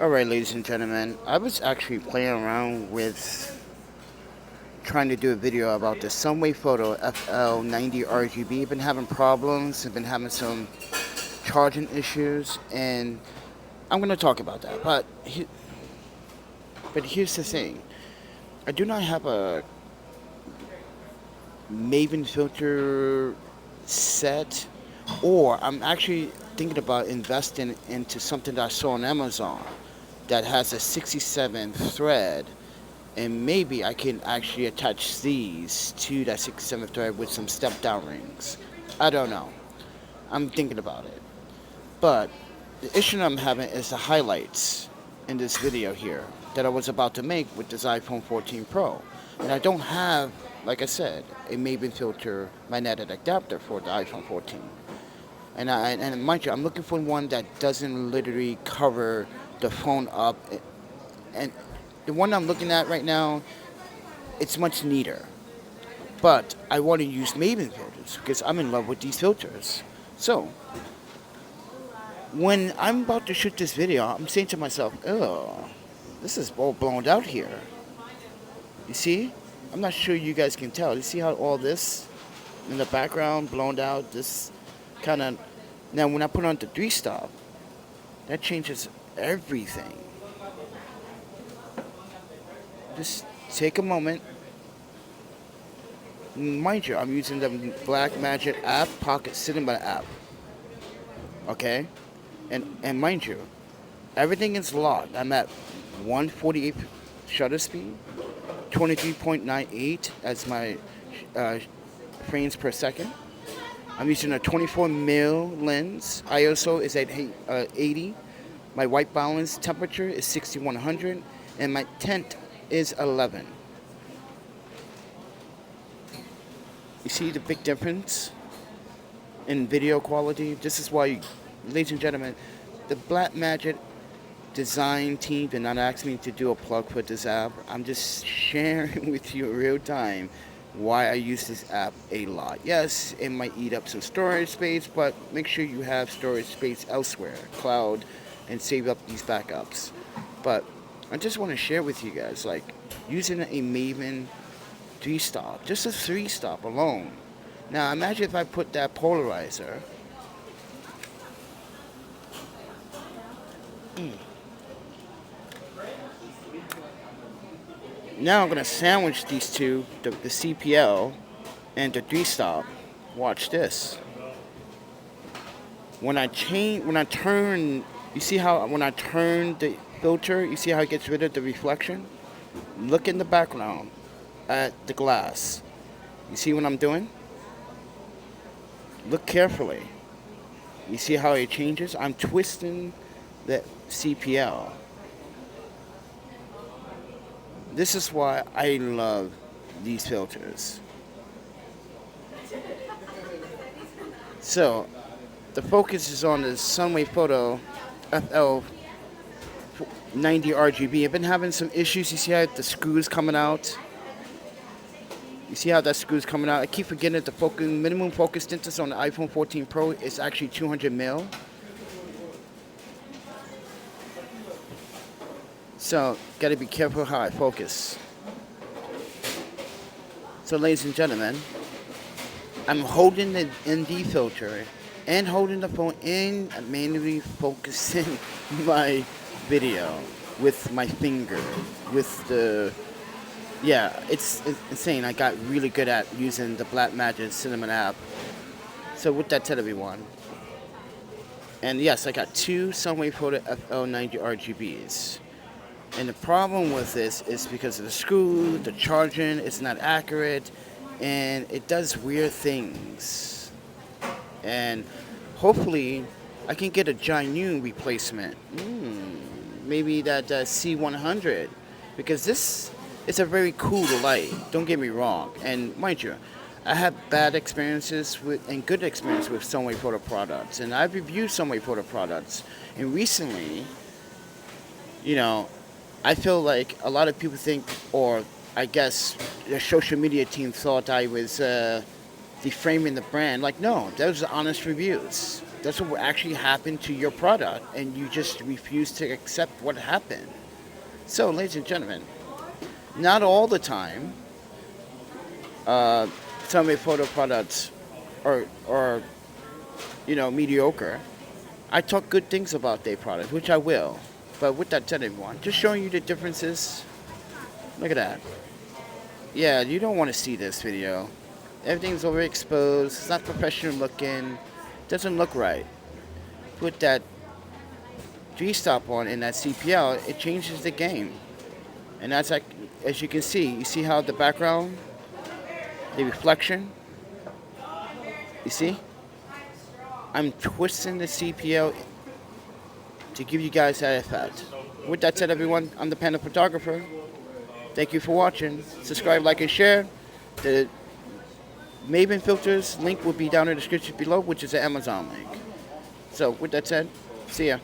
Alright, ladies and gentlemen, I was actually playing around with trying to do a video about the Sunway Photo FL90 RGB. I've been having problems, I've been having some charging issues, and I'm going to talk about that. But here's the thing. I do not have a Maven filter set, or I'm actually thinking about investing into something that I saw on Amazon that has a 67 thread, and maybe I can actually attach these to that 67 thread with some step down rings. I don't know. I'm thinking about it. But the issue I'm having is the highlights in this video here that I was about to make with this iPhone 14 Pro. And I don't have, like I said, a Maven filter magnetic adapter for the iPhone 14. And mind you, I'm looking for one that doesn't literally cover the phone up. And the one I'm looking at right now, it's much neater. But I want to use Maven filters because I'm in love with these filters. So, when I'm about to shoot this video, I'm saying to myself, oh, this is all blown out here. You see? I'm not sure you guys can tell. You see how all this in the background blown out? This kind of... Now, when I put on the 3-stop, that changes everything. Just take a moment. Mind you, I'm using the BlackMagic app, Pocket Cinema app. Okay? And mind you, everything is locked. I'm at 148 shutter speed, 23.98 as my frames per second. I'm using a 24mm lens. ISO is at 80. My white balance temperature is 6100, and my tint is 11. You see the big difference in video quality? This is why, ladies and gentlemen, the BlackMagic design team did not ask me to do a plug for this app. I'm just sharing with you in real time why I use this app a lot. Yes, it might eat up some storage space, but make sure you have storage space elsewhere, cloud, and save up these backups. But I just want to share with you guys, like, using a Maven 3-stop, just a 3-stop alone. Now, imagine if I put that polarizer. Now I'm going to sandwich these two, the CPL and the 3-stop. Watch this. When I turn, you see how when I turn the filter, you see how it gets rid of the reflection? Look in the background at the glass. You see what I'm doing? Look carefully. You see how it changes? I'm twisting the CPL. This is why I love these filters. So, the focus is on the Sunway Photo FL90 RGB. I've been having some issues. You see how the screws coming out? You see how that screw's coming out? I keep forgetting that the minimum focus distance on the iPhone 14 Pro is actually 200 mil. So, gotta be careful how I focus. So, ladies and gentlemen, I'm holding the ND filter and holding the phone and manually focusing my video with my finger, with the... Yeah, it's insane. I got really good at using the BlackMagic Cinema app. So with that said, everyone, and yes, I got two Sunway Photo FL90 RGBs. And the problem with this is because of the screw, the charging, it's not accurate, and it does weird things. And hopefully, I can get a Ginu replacement. Maybe that C100, because this is a very cool light. Don't get me wrong. And mind you, I have bad experiences with and good experience with Sunway Photo products, and I've reviewed Sunway Photo products. And recently, you know, I feel like a lot of people think, or I guess the social media team thought I was deframing the brand. Like, no, those are honest reviews. That's what actually happened to your product, and you just refuse to accept what happened. So, ladies and gentlemen, not all the time some of my photo products are mediocre. I talk good things about their product, which I will. But with that said, everyone, just showing you the differences. Look at that. Yeah, you don't want to see this video. Everything's overexposed. It's not professional looking. Doesn't look right. Put that G-stop on in that CPL, it changes the game. And that's like, as you can see, you see how the background, the reflection, you see? I'm twisting the CPL to give you guys that effect. With that said, everyone, I'm the Panda Photographer. Thank you for watching. Subscribe, like, and share. The Maven Filters link will be down in the description below, which is the Amazon link. So, with that said, see ya.